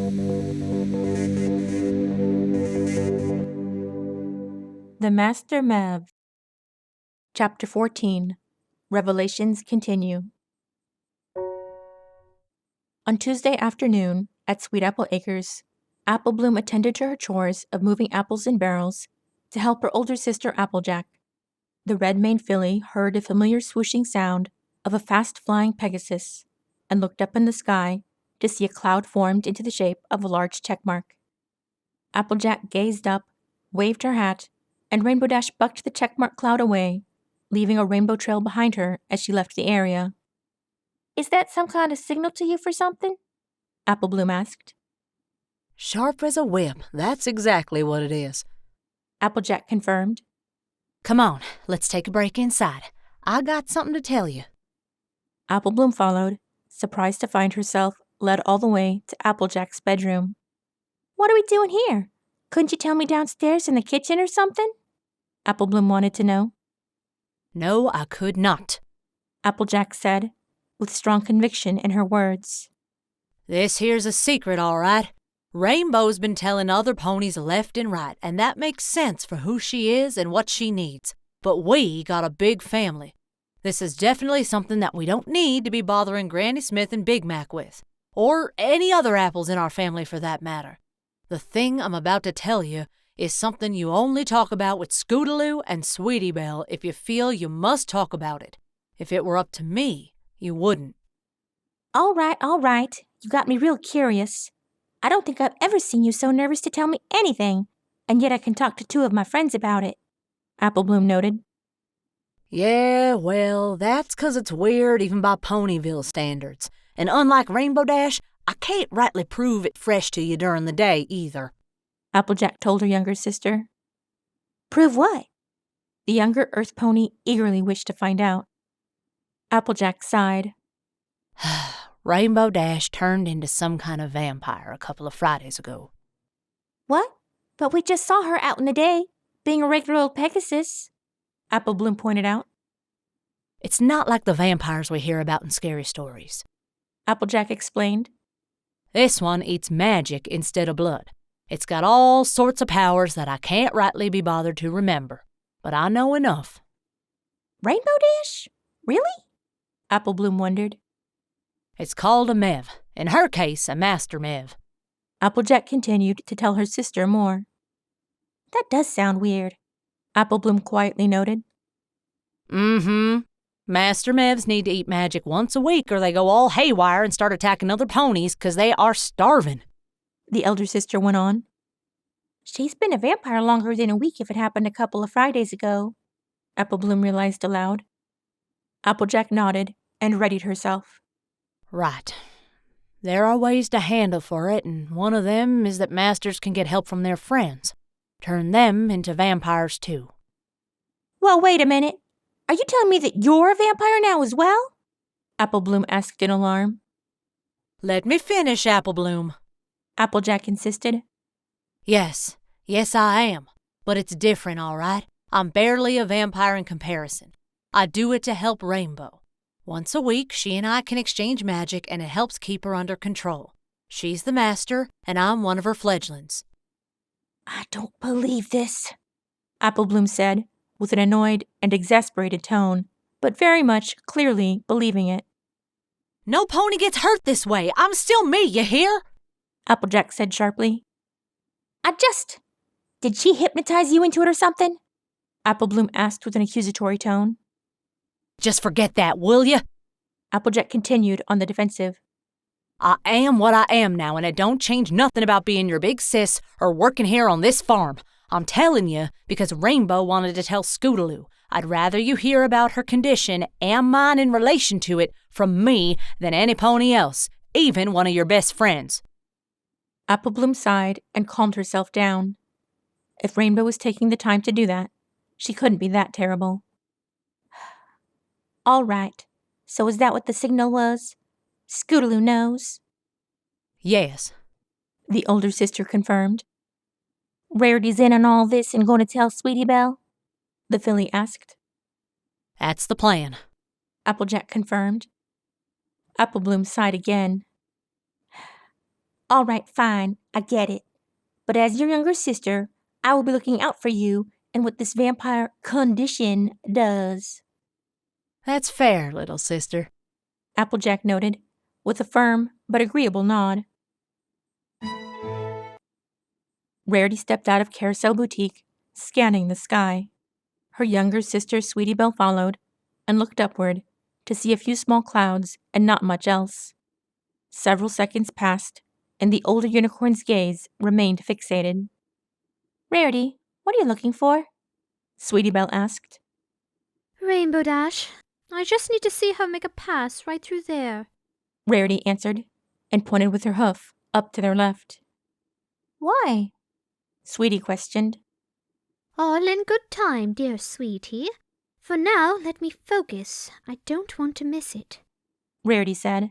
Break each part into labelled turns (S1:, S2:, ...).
S1: The Master Mev. Chapter 14. Revelations Continue. On Tuesday afternoon, at Sweet Apple Acres, Apple Bloom attended to her chores of moving apples in barrels to help her older sister Applejack. The red-maned filly heard a familiar swooshing sound of a fast-flying Pegasus and looked up in the sky to see a cloud formed into the shape of a large checkmark. Applejack gazed up, waved her hat, and Rainbow Dash bucked the checkmark cloud away, leaving a rainbow trail behind her as she left the area. "Is that some kind of signal to you for something?" Apple Bloom asked.
S2: "Sharp as a whip, that's exactly what it is,"
S1: Applejack confirmed.
S2: "Come on, let's take a break inside. I got something to tell you."
S1: Apple Bloom followed, surprised to find herself led all the way to Applejack's bedroom. "What are we doing here? Couldn't you tell me downstairs in the kitchen or something?" Apple Bloom wanted to know.
S2: "No, I could not,"
S1: Applejack said, with strong conviction in her words.
S2: "This here's a secret, all right. Rainbow's been telling other ponies left and right, and that makes sense for who she is and what she needs. But we got a big family. This is definitely something that we don't need to be bothering Granny Smith and Big Mac with, or any other apples in our family for that matter. The thing I'm about to tell you is something you only talk about with Scootaloo and Sweetie Belle if you feel you must talk about it. If it were up to me, you wouldn't."
S1: All right. You got me real curious. I don't think I've ever seen you so nervous to tell me anything, and yet I can talk to two of my friends about it," Apple Bloom noted.
S2: "Yeah, well, that's 'cause it's weird even by Ponyville standards. And unlike Rainbow Dash, I can't rightly prove it fresh to you during the day either,"
S1: Applejack told her younger sister. "Prove what?" The younger Earth pony eagerly wished to find out. Applejack sighed.
S2: "Rainbow Dash turned into some kind of vampire a couple of Fridays ago."
S1: "What? But we just saw her out in the day, being a regular old Pegasus," Apple Bloom pointed out.
S2: "It's not like the vampires we hear about in scary stories,"
S1: Applejack explained.
S2: "This one eats magic instead of blood. It's got all sorts of powers that I can't rightly be bothered to remember, but I know enough."
S1: "Rainbow Dash? Really?" Apple Bloom wondered.
S2: "It's called a Mev. In her case, a Master Mev."
S1: Applejack continued to tell her sister more. "That does sound weird," Apple Bloom quietly noted.
S2: "Mm-hmm. Master Mevs need to eat magic once a week or they go all haywire and start attacking other ponies 'cause they are starving,"
S1: the elder sister went on. "She's been a vampire longer than a week if it happened a couple of Fridays ago," Apple Bloom realized aloud. Applejack nodded and readied herself.
S2: "Right. There are ways to handle for it, and one of them is that masters can get help from their friends. Turn them into vampires, too."
S1: "Well, wait a minute. Are you telling me that you're a vampire now as well?" Apple Bloom asked in alarm.
S2: "Let me finish, Apple Bloom."
S1: Applejack insisted.
S2: Yes, I am. But it's different, all right? I'm barely a vampire in comparison. I do it to help Rainbow. Once a week, she and I can exchange magic, and it helps keep her under control. She's the master, and I'm one of her fledglings."
S1: "I don't believe this," Apple Bloom said, with an annoyed and exasperated tone, but very much clearly believing it.
S2: "No pony gets hurt this way. I'm still me, you hear?"
S1: Applejack said sharply. Did she hypnotize you into it or something?" Apple Bloom asked with an accusatory tone.
S2: "Just forget that, will you?"
S1: Applejack continued on the defensive.
S2: "I am what I am now, and it don't change nothing about being your big sis or working here on this farm. I'm telling you because Rainbow wanted to tell Scootaloo. I'd rather you hear about her condition and mine in relation to it from me than any pony else, even one of your best friends."
S1: Apple Bloom sighed and calmed herself down. If Rainbow was taking the time to do that, she couldn't be that terrible. "All right. So is that what the signal was? Scootaloo knows?"
S2: "Yes,"
S1: the older sister confirmed. "Rarity's in on all this and going to tell Sweetie Belle?" the filly asked.
S2: "That's the plan,"
S1: Applejack confirmed. Apple Bloom sighed again. All right, fine, I get it. But as your younger sister, I will be looking out for you and what this vampire condition does.
S2: That's fair, little sister.
S1: Applejack noted, with a firm but agreeable nod. Rarity stepped out of Carousel Boutique, scanning the sky. Her younger sister, Sweetie Belle, followed and looked upward to see a few small clouds and not much else. Several seconds passed, and the older unicorn's gaze remained fixated. Rarity, what are you looking for? Sweetie Belle asked.
S3: Rainbow Dash. I just need to see her make a pass right through there.
S1: Rarity answered, and pointed with her hoof up to their left. Why? Sweetie questioned.
S3: All in good time, dear sweetie. For now, let me focus. I don't want to miss it.
S1: Rarity said.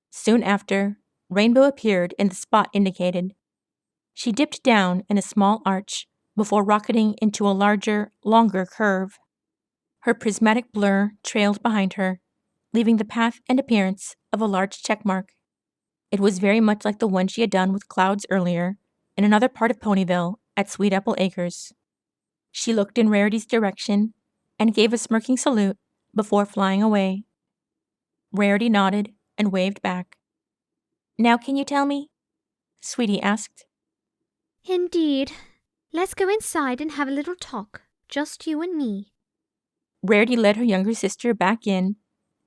S1: Soon after, Rainbow appeared in the spot indicated. She dipped down in a small arch before rocketing into a larger, longer curve. Her prismatic blur trailed behind her, leaving the path and appearance of a large check mark. It was very much like the one she had done with clouds earlier in another part of Ponyville at Sweet Apple Acres. She looked in Rarity's direction and gave a smirking salute before flying away. Rarity nodded and waved back. Now can you tell me? Sweetie asked.
S3: Indeed. Let's go inside and have a little talk. Just you and me.
S1: Rarity led her younger sister back in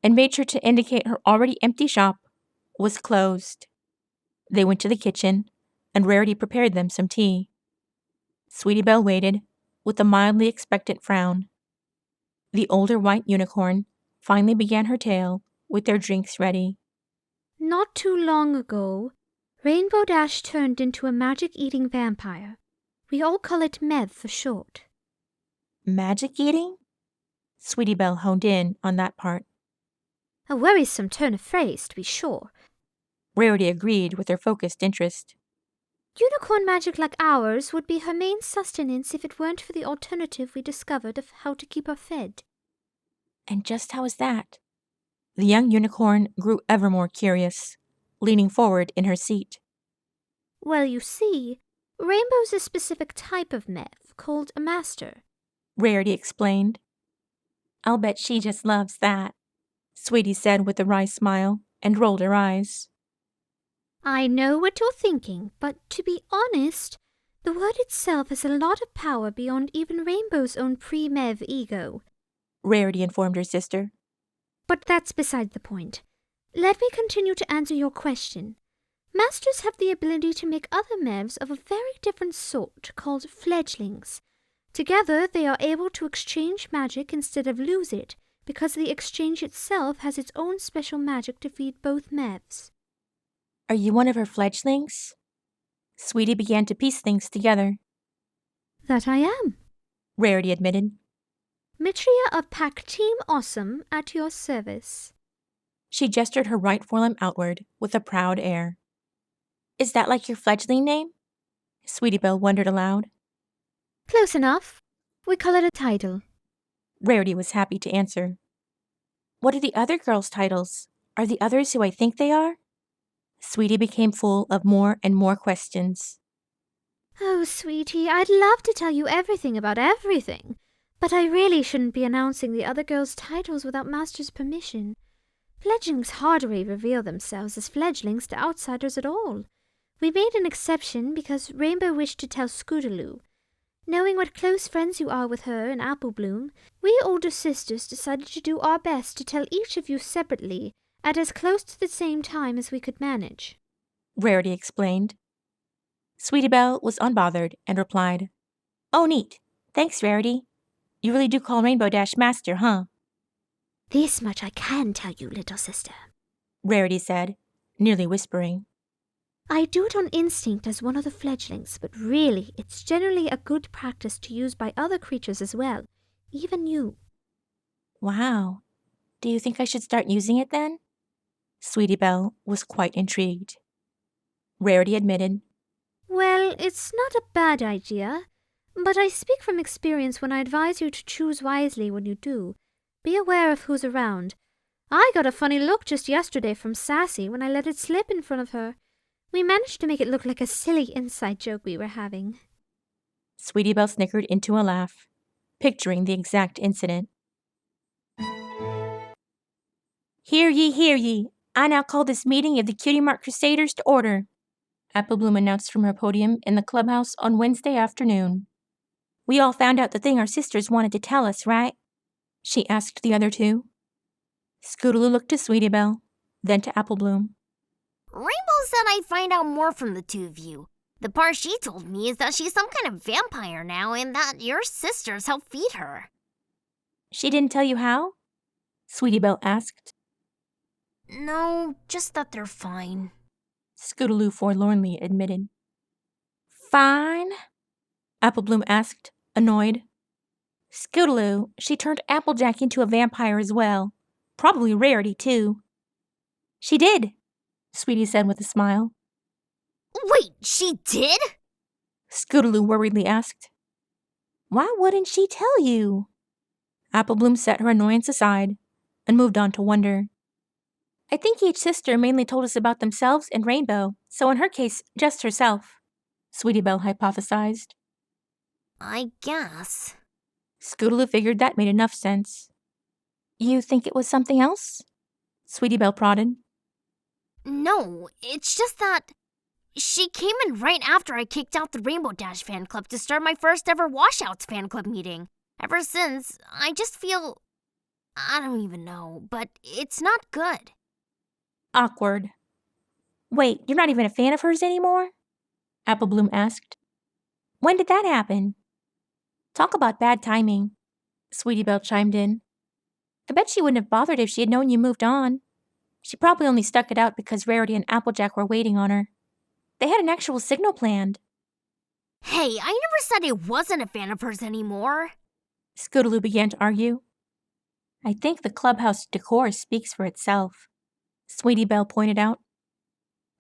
S1: and made sure to indicate her already empty shop was closed. They went to the kitchen, and Rarity prepared them some tea. Sweetie Belle waited, with a mildly expectant frown. The older white unicorn finally began her tale with their drinks ready.
S3: Not too long ago, Rainbow Dash turned into a magic-eating vampire. We all call it Mev for short.
S1: Magic eating? Sweetie Belle honed in on that part.
S3: A worrisome turn of phrase, to be sure.
S1: Rarity agreed with her focused interest.
S3: Unicorn magic like ours would be her main sustenance if it weren't for the alternative we discovered of how to keep her fed.
S1: And just how is that? The young unicorn grew ever more curious, leaning forward in her seat.
S3: Well, you see, Rainbow's a specific type of Mev called a Master.
S1: Rarity explained. I'll bet she just loves that, Sweetie said with a wry smile and rolled her eyes.
S3: I know what you're thinking, but to be honest, the word itself has a lot of power beyond even Rainbow's own pre-Mev ego.
S1: Rarity informed her sister.
S3: But that's beside the point. Let me continue to answer your question. Masters have the ability to make other Mevs of a very different sort, called fledglings. Together, they are able to exchange magic instead of lose it, because the exchange itself has its own special magic to feed both Mevs.
S1: Are you one of her fledglings? Sweetie began to piece things together.
S3: That I am.
S1: Rarity admitted.
S3: Mitria of Pack Team Awesome at your service.
S1: She gestured her right forelimb outward with a proud air. Is that like your fledgling name? Sweetie Belle wondered aloud.
S3: Close enough. We call it a title.
S1: Rarity was happy to answer. What are the other girls' titles? Are the others who I think they are? Sweetie became full of more and more questions.
S3: Oh, sweetie, I'd love to tell you everything about everything, but I really shouldn't be announcing the other girls' titles without Master's permission. Fledglings hardly reveal themselves as fledglings to outsiders at all. We made an exception because Rainbow wished to tell Scootaloo. Knowing what close friends you are with her and Apple Bloom, we older sisters decided to do our best to tell each of you separately at as close to the same time as we could manage.
S1: Rarity explained. Sweetie Belle was unbothered and replied, Oh, neat. Thanks, Rarity. You really do call Rainbow Dash Master, huh?
S3: This much I can tell you, little sister,
S1: Rarity said, nearly whispering.
S3: I do it on instinct as one of the fledglings, but really it's generally a good practice to use by other creatures as well, even you.
S1: Wow. Do you think I should start using it then? Sweetie Belle was quite intrigued. Rarity admitted.
S3: Well, it's not a bad idea, but I speak from experience when I advise you to choose wisely when you do. Be aware of who's around. I got a funny look just yesterday from Sassy when I let it slip in front of her. We managed to make it look like a silly inside joke we were having.
S1: Sweetie Belle snickered into a laugh, picturing the exact incident. Hear ye, hear ye! I now call this meeting of the Cutie Mark Crusaders to order, Apple Bloom announced from her podium in the clubhouse on Wednesday afternoon. We all found out the thing our sisters wanted to tell us, right? She asked the other two. Scootaloo looked to Sweetie Belle, then to Apple Bloom.
S4: Rainbow said I'd find out more from the two of you. The part she told me is that she's some kind of vampire now and that your sisters help feed her.
S1: She didn't tell you how? Sweetie Belle asked.
S4: No, just that they're fine.
S1: Scootaloo forlornly admitted. Fine? Apple Bloom asked, annoyed. Scootaloo, she turned Applejack into a vampire as well. Probably Rarity, too. She did, Sweetie said with a smile.
S4: Wait, she did?
S1: Scootaloo worriedly asked. Why wouldn't she tell you? Apple Bloom set her annoyance aside and moved on to wonder. I think each sister mainly told us about themselves and Rainbow, so in her case, just herself, Sweetie Belle hypothesized.
S4: I guess.
S1: Scootaloo figured that made enough sense. You think it was something else? Sweetie Belle prodded.
S4: No, it's just that she came in right after I kicked out the Rainbow Dash fan club to start my first ever Washouts fan club meeting. Ever since, I just feel... I don't even know, but it's not good.
S1: Awkward. Wait, you're not even a fan of hers anymore? Apple Bloom asked. When did that happen? Talk about bad timing, Sweetie Belle chimed in. I bet she wouldn't have bothered if she had known you moved on. She probably only stuck it out because Rarity and Applejack were waiting on her. They had an actual signal planned.
S4: Hey, I never said I wasn't a fan of hers anymore.
S1: Scootaloo began to argue. I think the clubhouse decor speaks for itself, Sweetie Belle pointed out.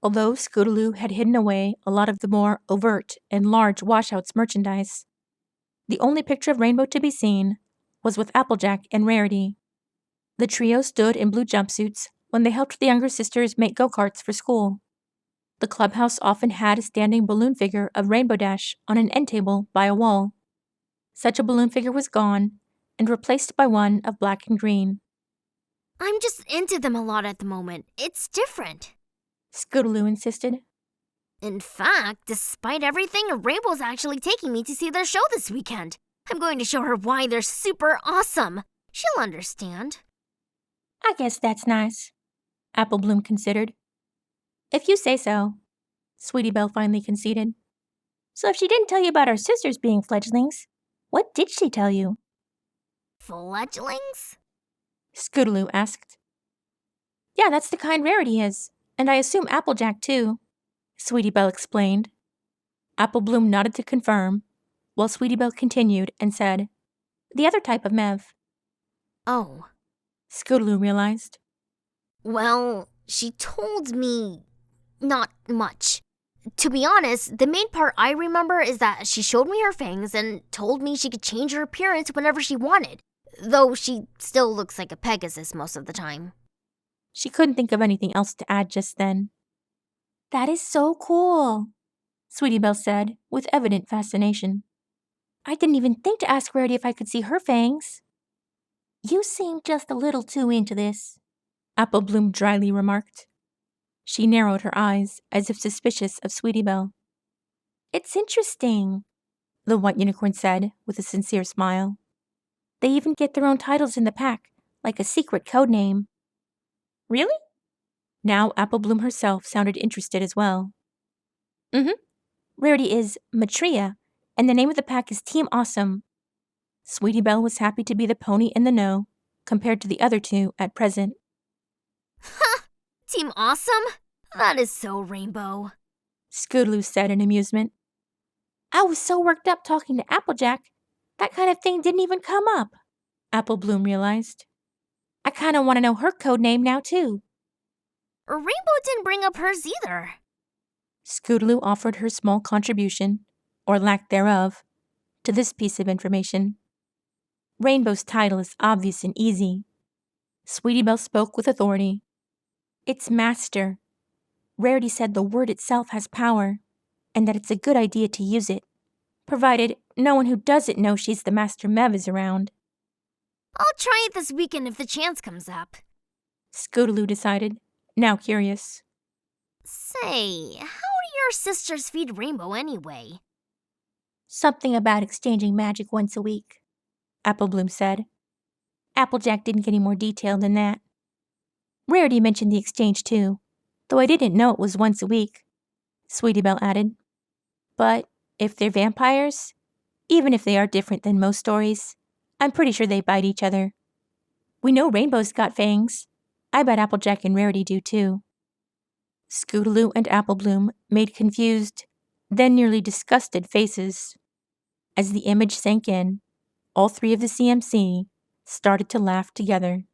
S1: Although Scootaloo had hidden away a lot of the more overt and large Washouts merchandise, the only picture of Rainbow to be seen was with Applejack and Rarity. The trio stood in blue jumpsuits when they helped the younger sisters make go-karts for school. The clubhouse often had a standing balloon figure of Rainbow Dash on an end table by a wall. Such a balloon figure was gone and replaced by one of black and green.
S4: I'm just into them a lot at the moment. It's different.
S1: Scootaloo insisted.
S4: In fact, despite everything, Rainbow's actually taking me to see their show this weekend. I'm going to show her why they're super awesome. She'll understand.
S1: I guess that's nice, Apple Bloom considered. If you say so, Sweetie Belle finally conceded. So if she didn't tell you about our sisters being fledglings, what did she tell you?
S4: Fledglings?
S1: Scootaloo asked. Yeah, that's the kind Rarity is, and I assume Applejack too, Sweetie Belle explained. Apple Bloom nodded to confirm, while Sweetie Belle continued and said, the other type of Mev.
S4: Oh.
S1: Scootaloo realized.
S4: Well, she told me not much. To be honest, the main part I remember is that she showed me her fangs and told me she could change her appearance whenever she wanted, though she still looks like a Pegasus most of the time.
S1: She couldn't think of anything else to add just then. That is so cool, Sweetie Belle said, with evident fascination. I didn't even think to ask Rarity if I could see her fangs. You seem just a little too into this, Apple Bloom dryly remarked. She narrowed her eyes, as if suspicious of Sweetie Belle. It's interesting, the White Unicorn said, with a sincere smile. They even get their own titles in the pack, like a secret code name. Really? Now Apple Bloom herself sounded interested as well. Rarity is Matria, and the name of the pack is Team Awesome. Sweetie Belle was happy to be the pony in the know, compared to the other two at present.
S4: Ha! Team Awesome? That is so Rainbow,
S1: Scootaloo said in amusement. I was so worked up talking to Applejack, that kind of thing didn't even come up, Apple Bloom realized. I kind of want to know her code name now, too.
S4: Rainbow didn't bring up hers either.
S1: Scootaloo offered her small contribution, or lack thereof, to this piece of information. Rainbow's title is obvious and easy. Sweetie Belle spoke with authority. It's Master. Rarity said the word itself has power, and that it's a good idea to use it, provided no one who doesn't know she's the Master Mev is around.
S4: I'll try it this weekend if the chance comes up.
S1: Scootaloo decided, now curious.
S4: Say, how do your sisters feed Rainbow anyway?
S1: Something about exchanging magic once a week, Applebloom said. Applejack didn't get any more detail than that. Rarity mentioned the exchange too, though I didn't know it was once a week, Sweetie Belle added. But if they're vampires, even if they are different than most stories, I'm pretty sure they bite each other. We know Rainbow's got fangs. I bet Applejack and Rarity do too. Scootaloo and Applebloom made confused, then nearly disgusted faces. As the image sank in, all three of the CMC started to laugh together.